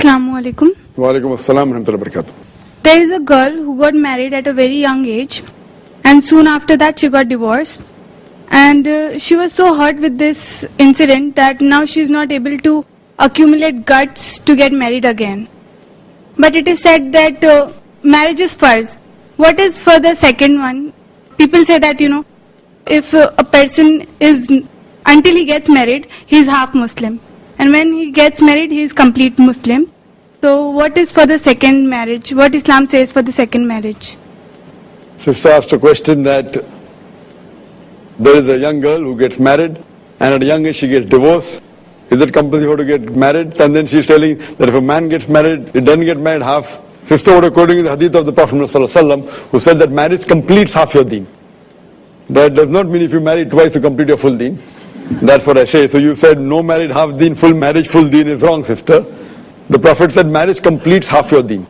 Assalamu alaikum. Wa alaikum assalam wa rahmatullahi wa barakatuh. There is a girl who got married at a very young age, and soon after that she got divorced. And she was so hurt with this incident that now she is not able to accumulate guts to get married again. But it is said that marriage is first. What is for the second one? People say that, if a person is, until he gets married, he is half Muslim. And when he gets married, he is complete Muslim. So what is for the second marriage? What Islam says for the second marriage? Sister asked a question that there is a young girl who gets married and at a young age she gets divorced. Is it compulsory for her to get married? And then she's telling that if a man gets married, he doesn't get married half. Sister was quoting the hadith of the Prophet ﷺ, who said that marriage completes half your deen. That does not mean if you marry twice you complete your full deen. That's what I say. So you said no married half deen, full marriage full deen is wrong, sister. The Prophet said marriage completes half your deen.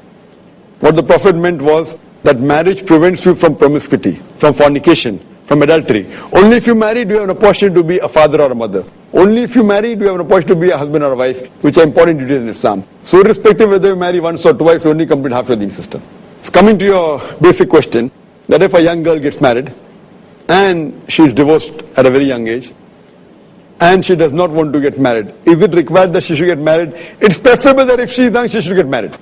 What the Prophet meant was that marriage prevents you from promiscuity, from fornication, from adultery. Only if you marry do you have an opportunity to be a father or a mother. Only if you marry do you have an opportunity to be a husband or a wife, which are important duties in Islam. So irrespective whether you marry once or twice, you only complete half your deen, sister. So coming to your basic question, that if a young girl gets married and she is divorced at a very young age, and she does not want to get married, is it required that she should get married? It's preferable that if she is young, she should get married.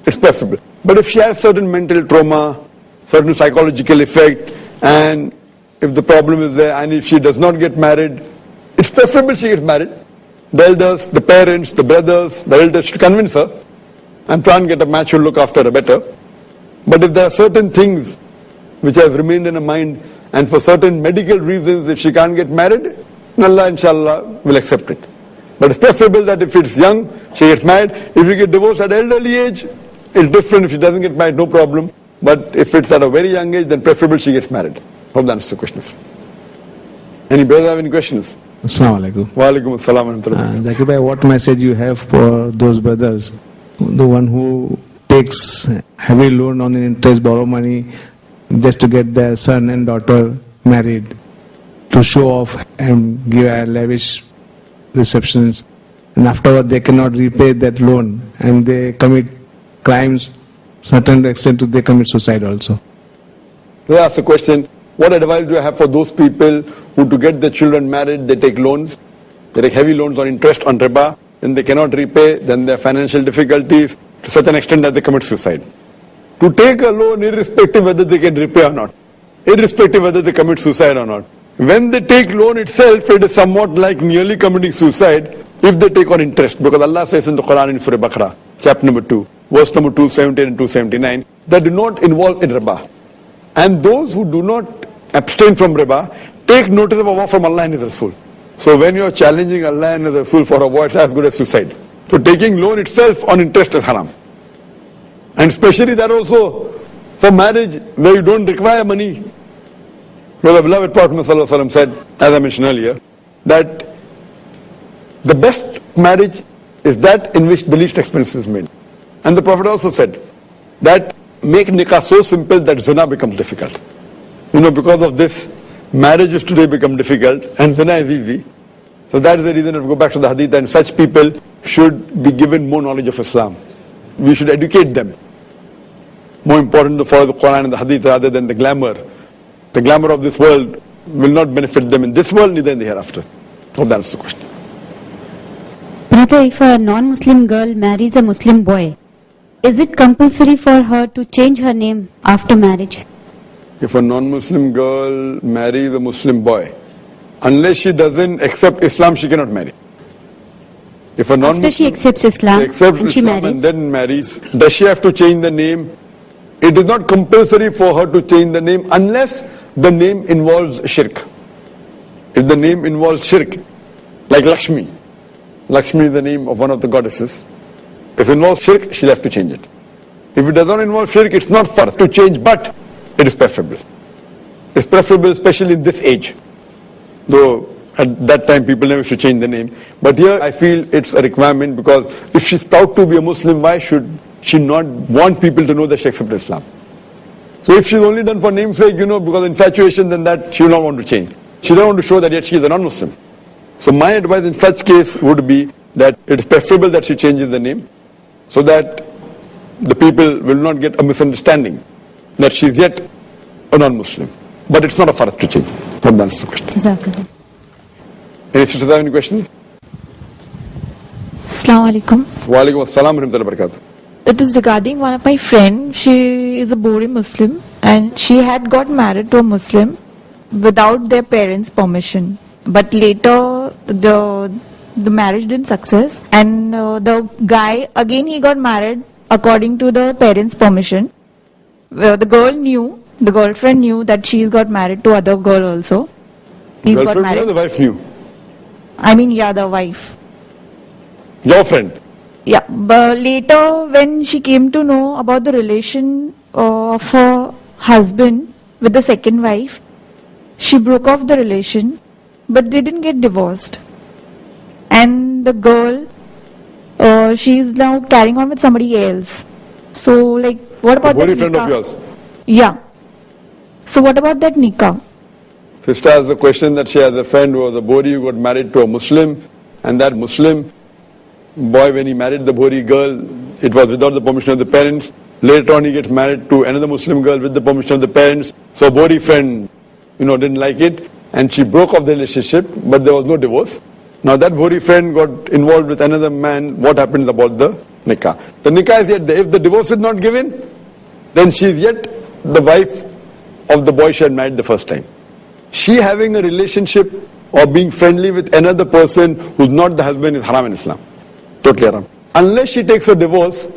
It's preferable. But if she has certain mental trauma, certain psychological effect, and if the problem is there, and if she does not get married, it's preferable she gets married. The elders, the parents, the brothers, the elders should convince her and try and get a match who will look after her better. But if there are certain things which have remained in her mind, and for certain medical reasons, if she can't get married, Allah inshallah will accept it. But it's preferable that if it's young, she gets married. If you get divorced at elderly age, it's different. If she doesn't get married, no problem. But if it's at a very young age, then preferable she gets married. Hope that answers the question. Any brother have any questions? Assalamu alaikum. Wa alaikum assalam wa rahmatullahi. Zakir bhai, what message you have for those brothers, the one who takes heavy loan on an interest, borrow money just to get their son and daughter married, to show off and give a lavish receptions, and afterward they cannot repay that loan and they commit crimes, certain extent they commit suicide also. So I ask the question, what advice do you have for those people who to get their children married, they take loans, they take heavy loans on interest, on riba, and they cannot repay, then there are financial difficulties to such an extent that they commit suicide. To take a loan irrespective whether they can repay or not, irrespective whether they commit suicide or not. When they take loan itself, it is somewhat like nearly committing suicide if they take on interest. Because Allah says in the Quran in Surah Baqarah, chapter number 2, verse number 278 and 279, that do not involve in riba. And those who do not abstain from riba, take notice of Allah from Allah and His Rasul. So when you are challenging Allah and His Rasul for a word, it's as good as suicide. So taking loan itself on interest is haram. And especially that also for marriage where you don't require money. Because the beloved Prophet ﷺ said, as I mentioned earlier, that the best marriage is that in which the least expense is made. And the Prophet also said that make nikah so simple that zina becomes difficult. Because of this, marriages today become difficult and zina is easy. So that is the reason, if we go back to the hadith, and such people should be given more knowledge of Islam. We should educate them. More important to follow the Quran and the hadith rather than the glamour. The glamour of this world will not benefit them in this world, neither in the hereafter. Hope that's the question. Brother, if a non-Muslim girl marries a Muslim boy, is it compulsory for her to change her name after marriage? If a non-Muslim girl marries a Muslim boy, unless she doesn't accept Islam, she cannot marry. If a non-Muslim, after she accepts Islam and she marries, and then marries, does she have to change the name? It is not compulsory for her to change the name unless the name involves shirk. If the name involves shirk, like Lakshmi. Lakshmi is the name of one of the goddesses. If it involves shirk, she'll have to change it. If it does not involve shirk, it's not for to change, but it is preferable. It's preferable especially in this age. Though at that time people never should change the name. But here I feel it's a requirement, because if she's proud to be a Muslim, why should she not want people to know that she accepted Islam? So if she's only done for namesake, because of infatuation, then that she will not want to change. She doesn't want to show that yet she is a non-Muslim. So my advice in such case would be that it is preferable that she changes the name. so that the people will not get a misunderstanding that she is yet a non-Muslim. But it's not a farz to change. That's the question. ذاكر. Any sisters have any questions? Assalamu alaikum. Wa alaikum assalam wa rahmatullahi wa barakatuh. It is regarding one of my friend. She is a Bohri Muslim and she had got married to a Muslim without their parents' permission. But later the marriage didn't success, and the guy again he got married according to the parents' permission. The girlfriend knew that she's got married to other girl also. He's got Girlfriend married. knew or the wife knew? I mean, yeah, the wife. Your friend? Yeah, but later when she came to know about the relation of her husband with the second wife, she broke off the relation, but they didn't get divorced. And the girl, she's now carrying on with somebody else. So, like, what about A that friend nikah? of yours? Yeah. So what about that nikah? Sister has a question that she has a friend who was a Bohri who got married to a Muslim, and that Muslim boy, when he married the Bohri girl, it was without the permission of the parents. Later on he gets married to another Muslim girl with the permission of the parents. So Bohri friend, didn't like it, and she broke off the relationship, but there was no divorce. Now that Bohri friend got involved with another man. What happens about the nikah? The nikah is yet there. If the divorce is not given, then she is yet the wife of the boy she had married the first time. She having a relationship or being friendly with another person who's not the husband is haram in Islam. Totally haram. Unless she takes a divorce,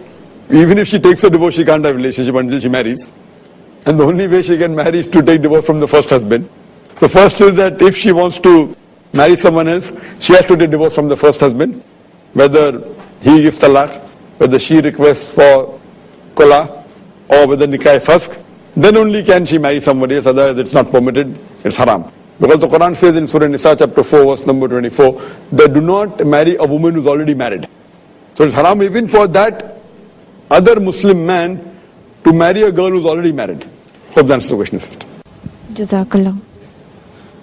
even if she takes a divorce, she can't have a relationship until she marries. And the only way she can marry is to take divorce from the first husband. So first is that if she wants to marry someone else, she has to take divorce from the first husband. Whether he gives talaq, whether she requests for kula, or whether nikah fask, then only can she marry somebody else, otherwise it's not permitted, it's haram. Because the Quran says in Surah Nisa chapter 4 verse number 24, that do not marry a woman who's already married. So it's haram even for that other Muslim man to marry a girl who's already married. Hope that answers the question, sister. Jazakallah.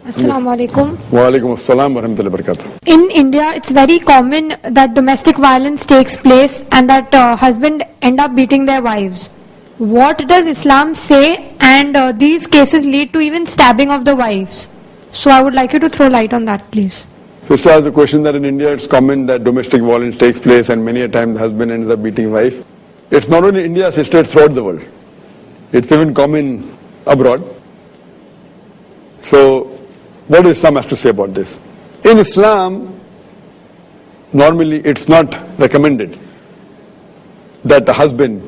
Assalamu alaikum. Wa alaikum assalam wa rahmatullahi wa barakatuh. In India, it's very common that domestic violence takes place and that husbands end up beating their wives. What does Islam say? And these cases lead to even stabbing of the wives. So I would like you to throw light on that, please. Sister has a question that in India it's common that domestic violence takes place and many a time the husband ends up beating wife. It's not only in India, sister, it's throughout the world. It's even common abroad. So what does Islam have to say about this? In Islam, normally it's not recommended that the husband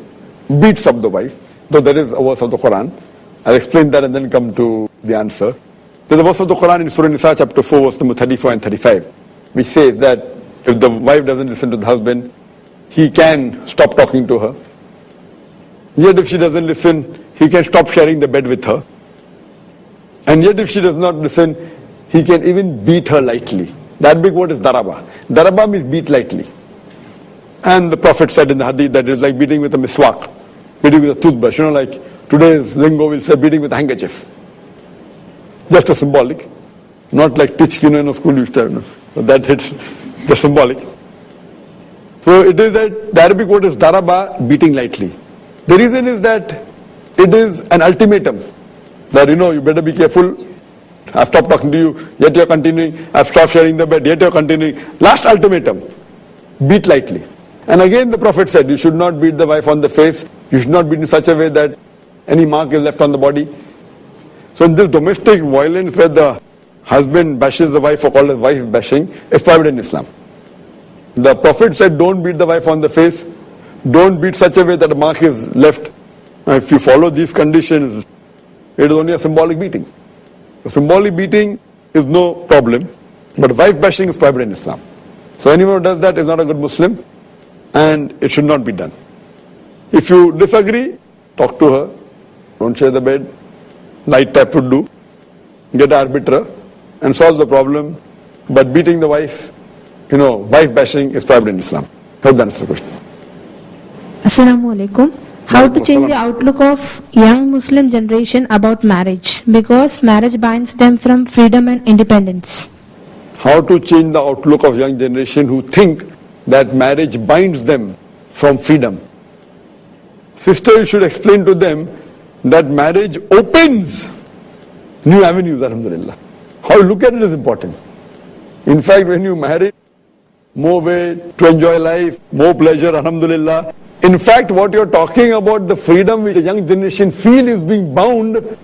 beats up the wife, though there is a verse of the Quran. I'll explain that and then come to the answer. There's a verse of the Quran in Surah Nisa chapter 4 verse number 34 and 35, which says that if the wife doesn't listen to the husband, he can stop talking to her. Yet if she doesn't listen, he can stop sharing the bed with her. And yet if she does not listen, he can even beat her lightly. That big word is daraba. Daraba means beat lightly. And the Prophet said in the hadith that it is like beating with a miswak, beating with a toothbrush. Like today's lingo will say beating with a handkerchief. Just a symbolic. Not like teach, in school you used to have. So that hits just symbolic. So it is that the Arabic word is daraba, beating lightly. The reason is that it is an ultimatum. That you better be careful. I've stopped talking to you, yet you're continuing. I've stopped sharing the bed, yet you're continuing. Last ultimatum, beat lightly. And again the Prophet said, you should not beat the wife on the face. You should not beat in such a way that any mark is left on the body. So in this domestic violence where the husband bashes the wife or called as wife bashing is prohibited in Islam. The Prophet said, don't beat the wife on the face. Don't beat such a way that a mark is left. Now, if you follow these conditions, it is only a symbolic beating. A symbolic beating is no problem, but wife bashing is prohibited in Islam. So anyone who does that is not a good Muslim, and it should not be done. If you disagree, talk to her. Don't share the bed. Light tap would do. Get an arbiter and solve the problem. But beating the wife, wife bashing is prohibited in Islam. Hope that answers the question. Assalamu alaikum. How to change the outlook of young Muslim generation about marriage, because marriage binds them from freedom and independence. How to change the outlook of young generation who think that marriage binds them from freedom. Sister, you should explain to them that marriage opens new avenues, alhamdulillah. How you look at it is important. In fact, when you marry, more way to enjoy life, more pleasure, alhamdulillah. In fact, what you're talking about, the freedom which the young generation feel is being bound,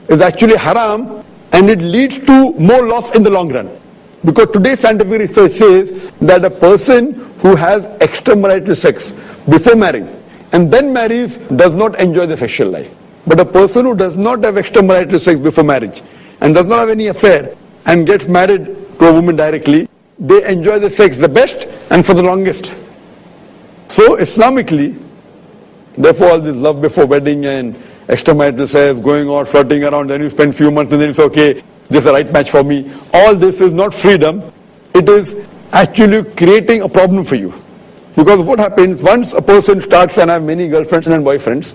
is actually haram, and it leads to more loss in the long run. Because today's scientific research says that a person who has extramarital sex before marrying and then marries does not enjoy the sexual life. But a person who does not have extramarital sex before marriage and does not have any affair and gets married to a woman directly, they enjoy the sex the best and for the longest. So Islamically, therefore all this love before wedding and extramarital sex, going out, flirting around, then you spend few months and then you say, okay, this is the right match for me. All this is not freedom. It is actually creating a problem for you. Because what happens, once a person starts and have many girlfriends and boyfriends,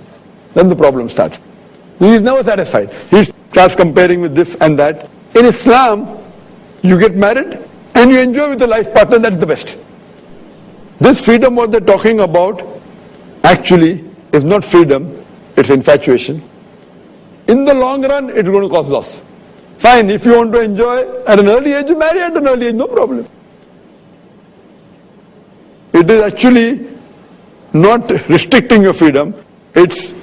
then the problem starts. He is never satisfied. He starts comparing with this and that. In Islam, you get married and you enjoy with a life partner, that is the best. This freedom what they're talking about actually is not freedom, it's infatuation. In the long run, it's going to cause loss. Fine, if you want to enjoy at an early age, you marry at an early age, no problem. It is actually not restricting your freedom, it's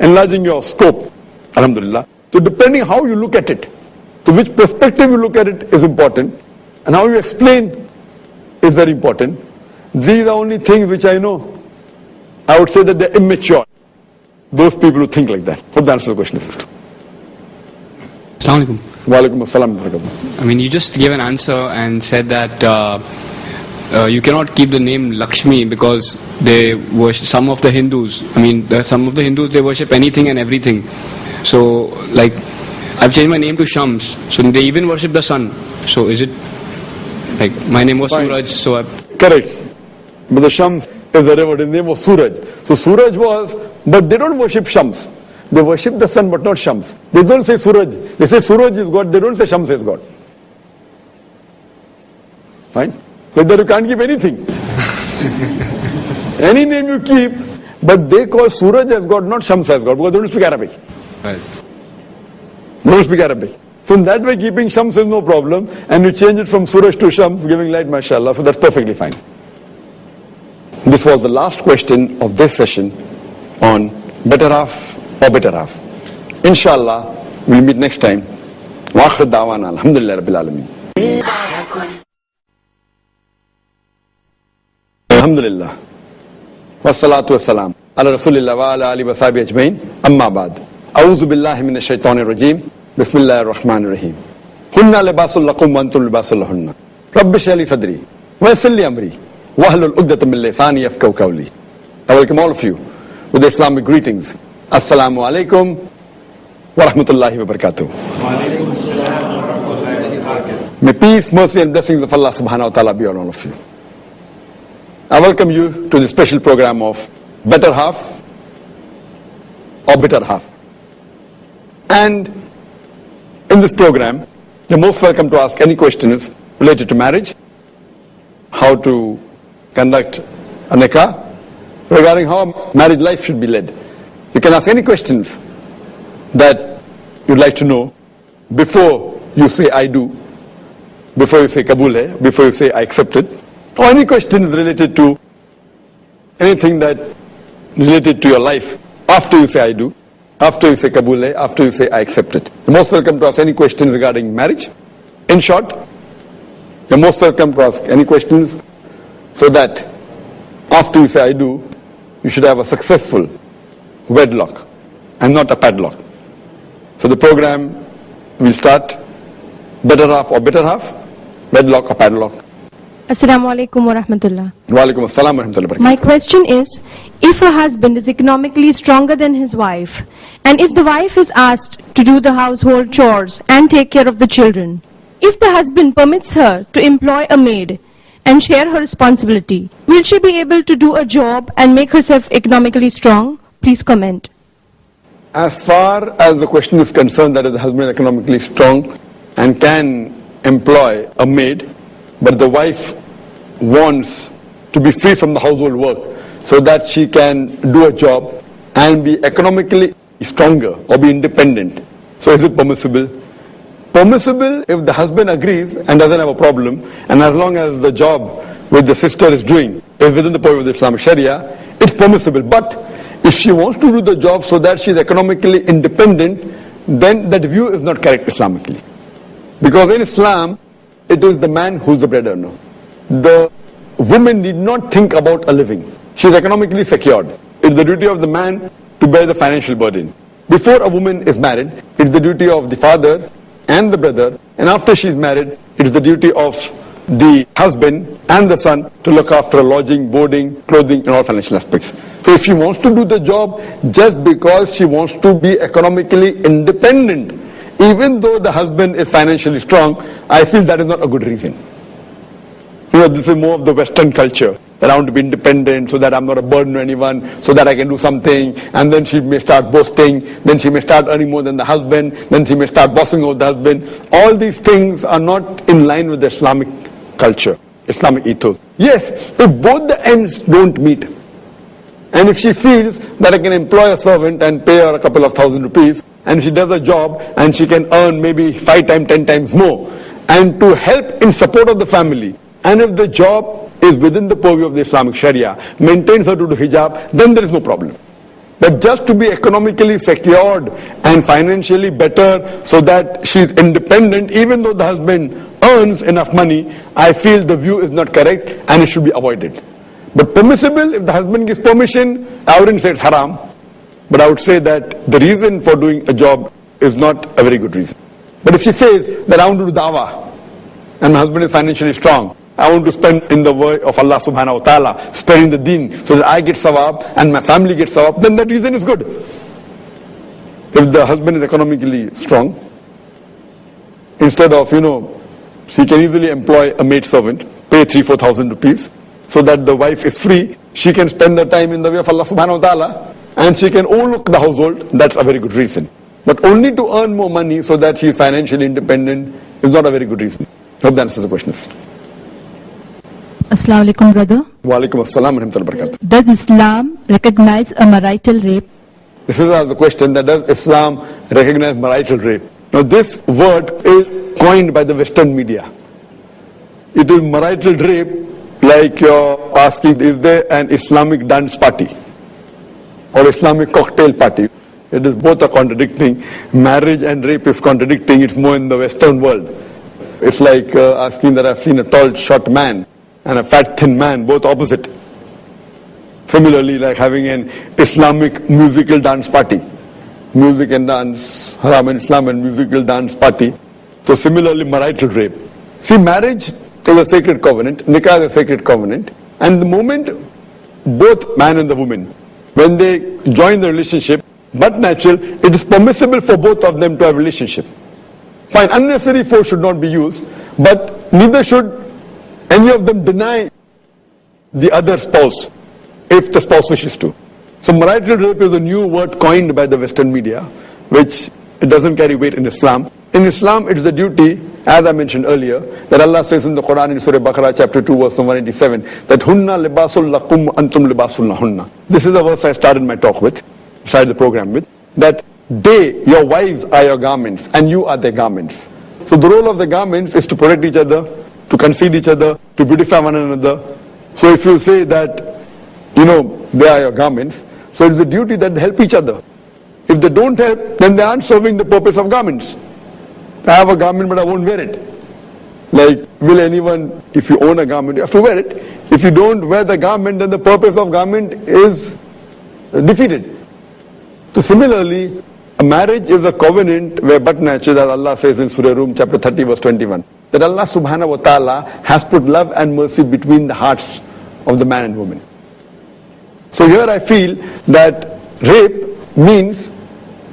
enlarging your scope, alhamdulillah. So depending how you look at it, so which perspective you look at it is important, and how you explain is very important. These are only things which I know. I would say that they're immature, those people who think like that. Hope that answers the question, sister. Assalamu alaikum. Walaikum assalam. I mean, you just gave an answer and said that you cannot keep the name Lakshmi because they worship, some of the Hindus, some of the Hindus, they worship anything and everything. So, like, I've changed my name to Shams, so they even worship the sun. So is it, like, my name was Fine. Suraj, so I... Correct. But the Shams is the river, the name was Suraj. So Suraj was, but they don't worship Shams. They worship the sun but not Shams. They don't say Suraj. They say Suraj is God, they don't say Shams is God. Fine? Like that you can't keep anything. Any name you keep, but they call Suraj as God, not Shams as God, because they don't speak Arabic. Right. They don't speak Arabic. So in that way, keeping Shams is no problem, and you change it from Suraj to Shams, giving light, mashallah, so that's perfectly fine. This was the last question of this session on better half or better half. Inshallah, we'll meet next time. Wa akhir da'wana, alhamdulillah rabbil alameen. Alhamdulillah. Wassalatu wassalam. Ala rasulillah wa ala alihi wa sahbihi ajmain. Amma ba'd. A'udhu billahi minash shaitanir rajim. Bismillahir rahmanir rahim. Hunna libasul lakum wa antum libasul lahunna. Rabbi shrah li sadri wa yassir li amri wahlul 'uqdatam min lisani yafqahu qawli. I welcome all of you with the Islamic greetings. Assalamu alaikum wa rahmatullahi wa barakatuh. May peace, mercy and blessings of Allah subhanahu wa ta'ala be on all of you. I welcome you to the special program of Better Half or Better Half. And in this program, you're most welcome to ask any questions related to marriage, how to conduct a nikah, regarding how marriage life should be led. You can ask any questions that you'd like to know before you say I do, before you say Kabul hai, before you say I accept it, or any questions related to anything that related to your life after you say I do, after you say Kabul hai, after you say I accept it. You're most welcome to ask any questions regarding marriage. In short, you're most welcome to ask any questions so that after you say I do, you should have a successful wedlock and not a padlock. So the program will start better half or better half, wedlock or padlock. Assalamu alaikum wa rahmatullah. Wa alaikum assalam wa rahmatullahi wa barakatuh. My question is, if a husband is economically stronger than his wife, and if the wife is asked to do the household chores and take care of the children, if the husband permits her to employ a maid and share her responsibility, will she be able to do a job and make herself economically strong? Please comment. As far as the question is concerned, that is, the husband is economically strong and can employ a maid, but the wife wants to be free from the household work, so that she can do a job and be economically stronger or be independent. So is it permissible? Permissible if the husband agrees and doesn't have a problem, and as long as the job which the sister is doing is within the purview of the Islamic Sharia, it's permissible. But if she wants to do the job so that she's economically independent, then that view is not correct Islamically. Because in Islam, it is the man who's the breadwinner. The woman need not think about a living. She is economically secured. It's the duty of the man to bear the financial burden. Before a woman is married, it's the duty of the father and the brother, and after she is married, it's the duty of the husband and the son to look after lodging, boarding, clothing, and all financial aspects. So if she wants to do the job just because she wants to be economically independent, even though the husband is financially strong, I feel that is not a good reason. This is more of the Western culture, that I want to be independent so that I'm not a burden to anyone, so that I can do something, and then she may start boasting, then she may start earning more than the husband, then she may start bossing over the husband. All these things are not in line with the Islamic culture, Islamic ethos. Yes, if both the ends don't meet, and if she feels that I can employ a servant and pay her a couple of thousand rupees, and she does a job and she can earn maybe 5 times, 10 times more, and to help in support of the family, and if the job is within the purview of the Islamic Sharia, maintains her to do hijab, then there is no problem. But just to be economically secured and financially better so that she is independent, even though the husband earns enough money, I feel the view is not correct and it should be avoided. But permissible, if the husband gives permission, I wouldn't say it's haram, but I would say that the reason for doing a job is not a very good reason. But if she says that I want to do da'wah and my husband is financially strong, I want to spend in the way of Allah subhanahu wa ta'ala, spreading the deen so that I get sawab and my family gets sawab, then that reason is good. If the husband is economically strong, instead of, she can easily employ a maid servant, pay 3,000-4,000 rupees, so that the wife is free, she can spend her time in the way of Allah subhanahu wa ta'ala, and she can overlook the household, that's a very good reason. But only to earn more money so that she is financially independent is not a very good reason. I hope that answers the questions. Assalamu alaikum, brother. Wa alaikum assalam wa rahmatullahi wa barakatuh. Does Islam recognize a marital rape? This is the question, that does Islam recognize marital rape? Now this word is coined by the Western media. It is marital rape like you're asking, is there an Islamic dance party or Islamic cocktail party? It is both are contradicting. Marriage and rape is contradicting. It's more in the Western world. It's like asking that I've seen a tall, short man and a fat, thin man, both opposite. Similarly, like having an Islamic musical dance party. Music and dance, haram in Islam, and musical dance party. So similarly, marital rape. See, marriage is a sacred covenant, nikah is a sacred covenant, and the moment both man and the woman, when they join the relationship, but natural, it is permissible for both of them to have a relationship. Fine, unnecessary force should not be used, but neither should any of them deny the other spouse if the spouse wishes to. So marital rape is a new word coined by the Western media, which it doesn't carry weight in Islam. In Islam, it is the duty, as I mentioned earlier, that Allah says in the Quran in Surah Baqarah chapter 2 verse number 187, that hunna libasul lakum antum libasul lahunna. This is the verse I started my talk with, started the program with, that they, your wives, are your garments and you are their garments. So the role of the garments is to protect each other, to conceal each other, to beautify one another. So if you say that, they are your garments, so it's a duty that they help each other. If they don't help, then they aren't serving the purpose of garments. I have a garment but I won't wear it. Like, will anyone, if you own a garment, you have to wear it. If you don't wear the garment, then the purpose of garment is defeated. So similarly, a marriage is a covenant where but natural, as Allah says in Surah Rum chapter 30 verse 21, that Allah subhanahu wa ta'ala has put love and mercy between the hearts of the man and woman. So here I feel that rape means,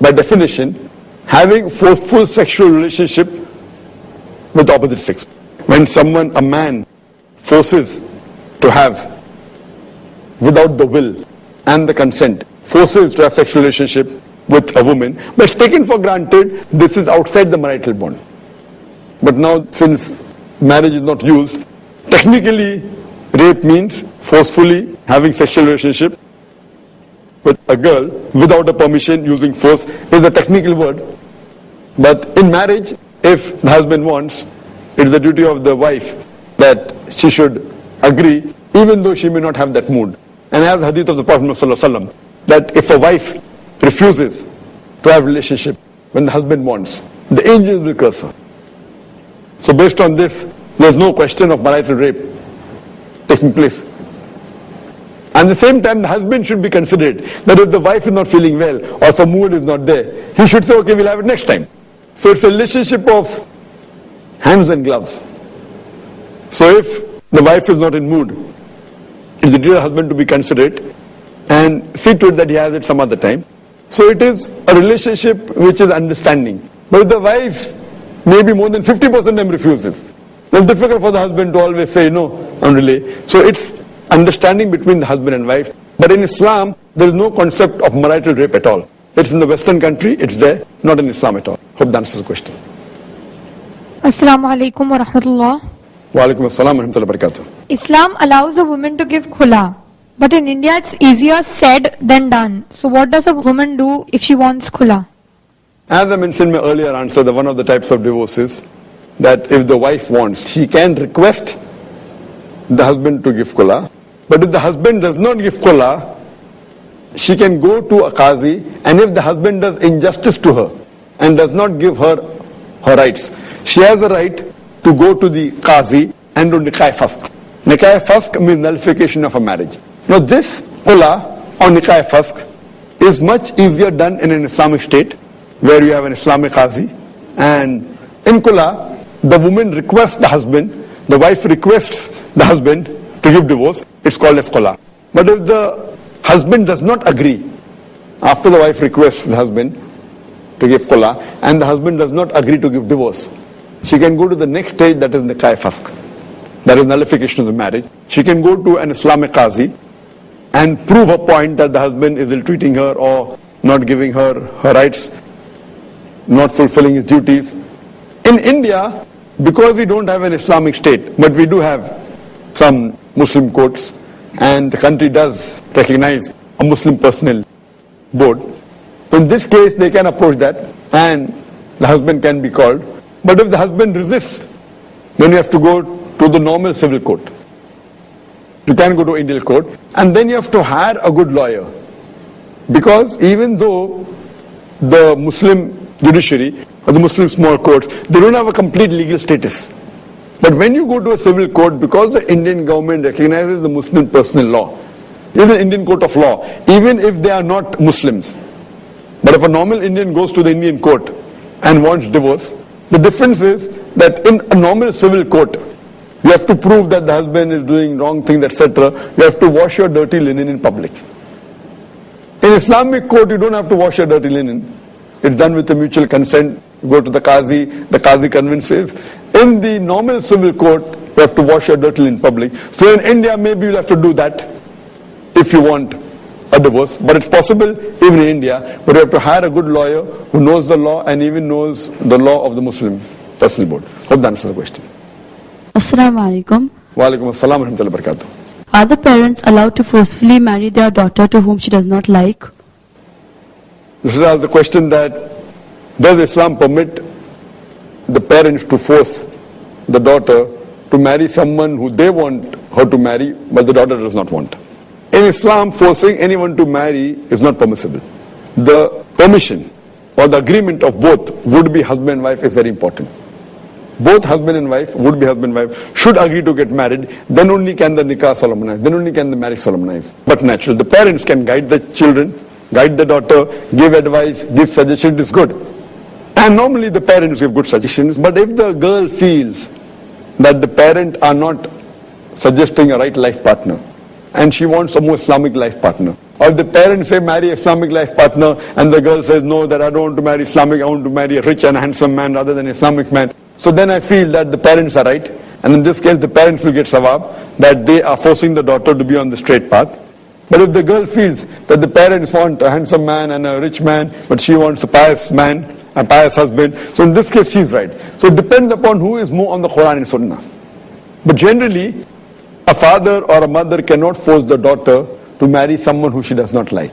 by definition, having forceful sexual relationship with the opposite sex. When someone, a man, forces to have, without the will and the consent, forces to have sexual relationship with a woman, but it's taken for granted this is outside the marital bond. But now, since marriage is not used, technically rape means forcefully having sexual relationship with a girl without a permission, using force is a technical word. But in marriage, if the husband wants, it is the duty of the wife that she should agree, even though she may not have that mood. And as the hadith of the Prophet ﷺ, that if a wife refuses to have relationship when the husband wants, the angels will curse her. So based on this, there is no question of marital rape taking place. At the same time, the husband should be considerate that if the wife is not feeling well or if a mood is not there, he should say, okay, we'll have it next time. So it's a relationship of hands and gloves. So if the wife is not in mood, it's the duty of the husband to be considerate and see to it that he has it some other time. So it is a relationship which is understanding. But if the wife, maybe more than 50% of them refuses, then it's difficult for the husband to always say, no, I'm really. So it's understanding between the husband and wife. But in Islam, there is no concept of marital rape at all. It's in the Western country, it's there, not in Islam at all. Hope that answers the question. Assalamu alaikum wa rahmatullah. Wa alaikum assalam wa rahmatullahi wa barakatuh. Islam allows a woman to give khula, but in India it's easier said than done. So what does a woman do if she wants khula? As I mentioned in my earlier answer, that one of the types of divorces, that if the wife wants, she can request the husband to give khula. But if the husband does not give khula, she can go to a qazi, and if the husband does injustice to her and does not give her her rights, she has a right to go to the qazi and do nikah fasq. Nikah fasq means nullification of a marriage. Now this khula or nikah fasq is much easier done in an Islamic state where you have an Islamic qazi, and in khula the woman requests the husband, the wife requests the husband to give divorce. It's called as khula. But if the husband does not agree, after the wife requests the husband to give khula and the husband does not agree to give divorce, she can go to the next stage, that is nikah fasq, that is nullification of the marriage. She can go to an Islamic qazi and prove her point that the husband is ill-treating her or not giving her her rights, not fulfilling his duties. In India, because we don't have an Islamic state, but we do have some Muslim courts, and the country does recognize a Muslim personnel board. So in this case, they can approach that and the husband can be called. But if the husband resists, then you have to go to the normal civil court. You can go to Indian court, and then you have to hire a good lawyer. Because even though the Muslim judiciary or the Muslim small courts, they don't have a complete legal status. But when you go to a civil court, because the Indian government recognizes the Muslim personal law, even the Indian court of law, even if they are not Muslims, but if a normal Indian goes to the Indian court and wants divorce, the difference is that in a normal civil court, you have to prove that the husband is doing wrong things, etc. You have to wash your dirty linen in public. In Islamic court, you don't have to wash your dirty linen. It's done with a mutual consent. You go to the qazi convinces. In the normal civil court, you have to wash your dirty linen in public. So in India, maybe you'll have to do that if you want a divorce. But it's possible even in India, but you have to hire a good lawyer who knows the law and even knows the law of the Muslim personal board. Hope that answers the question. Assalamu alaikum. Wa alaikum assalam wa rahmatullahi wa barakatuh. Are the parents allowed to forcefully marry their daughter to whom she does not like? This is the question that, does Islam permit the parents to force the daughter to marry someone who they want her to marry, but the daughter does not want? In Islam, forcing anyone to marry is not permissible. The permission or the agreement of both would-be husband and wife is very important. Both husband and wife, would-be husband and wife, should agree to get married. Then only can the nikah solemnize. Then only can the marriage solemnize. But natural, the parents can guide the children, guide the daughter, give advice, give suggestions. Is good. And normally the parents give good suggestions. But if the girl feels that the parent are not suggesting a right life partner, and she wants a more Islamic life partner, or if the parents say marry Islamic life partner, and the girl says no, that I don't want to marry Islamic, I want to marry a rich and handsome man rather than Islamic man, so then I feel that the parents are right, and in this case the parents will get sawab, that they are forcing the daughter to be on the straight path. But if the girl feels that the parents want a handsome man and a rich man, but she wants a pious man, a pious husband, so in this case she is right. So it depends upon who is more on the Quran and Sunnah. But generally, a father or a mother cannot force the daughter to marry someone who she does not like.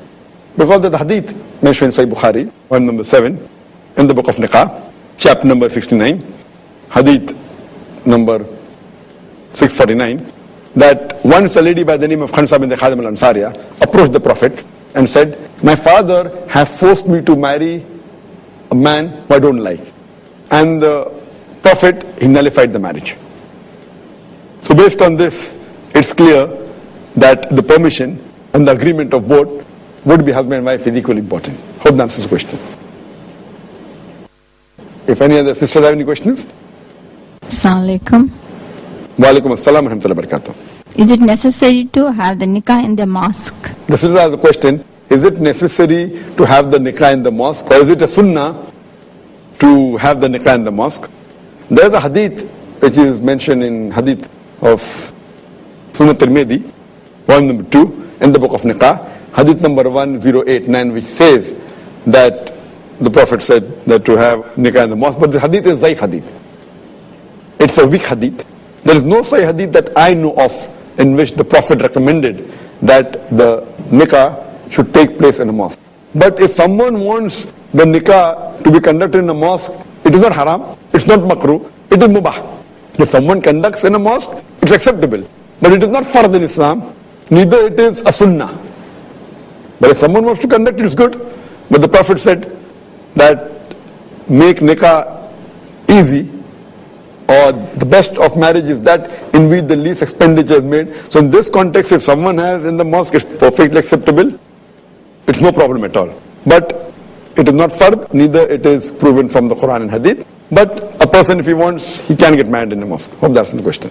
Because of the hadith mentioned in Sahih Bukhari, volume number 7, in the book of Nikah, chapter number 69, hadith number 649, that once a lady by the name of Khansa bin Khadim al-Ansariya approached the Prophet and said, my father has forced me to marry a man who I don't like. And the Prophet, he nullified the marriage. So based on this, it's clear that the permission and the agreement of both would be husband and wife is equally important. Hope that answers the question. If any other sisters have any questions? Assalamu alaikum. Wa alaikum assalam wa rahmatullahi wa barakatuh. Is it necessary to have the nikah in the mosque? The sister has a question. Is it necessary to have the nikah in the mosque, or is it a sunnah to have the nikah in the mosque? There is a hadith which is mentioned in hadith of Sunnah Tirmidhi, volume number 2, in the book of Nikah, hadith number 1089, which says that the Prophet said that to have nikah in the mosque, but the hadith is zaif hadith. It's a weak hadith. There is no Sahih hadith that I know of in which the Prophet recommended that the nikah should take place in a mosque. But if someone wants the nikah to be conducted in a mosque, it is not haram, it's not makruh, it is mubah. If someone conducts in a mosque, it's acceptable. But it is not fard in Islam, neither it is a sunnah. But if someone wants to conduct it, it's good. But the Prophet said that make nikah easy, or the best of marriage is that in which the least expenditure is made. So in this context, if someone has in the mosque, it's perfectly acceptable. It's no problem at all. But it is not fard, neither it is proven from the Quran and Hadith. But a person, if he wants, he can get married in a mosque. Hope that's the question.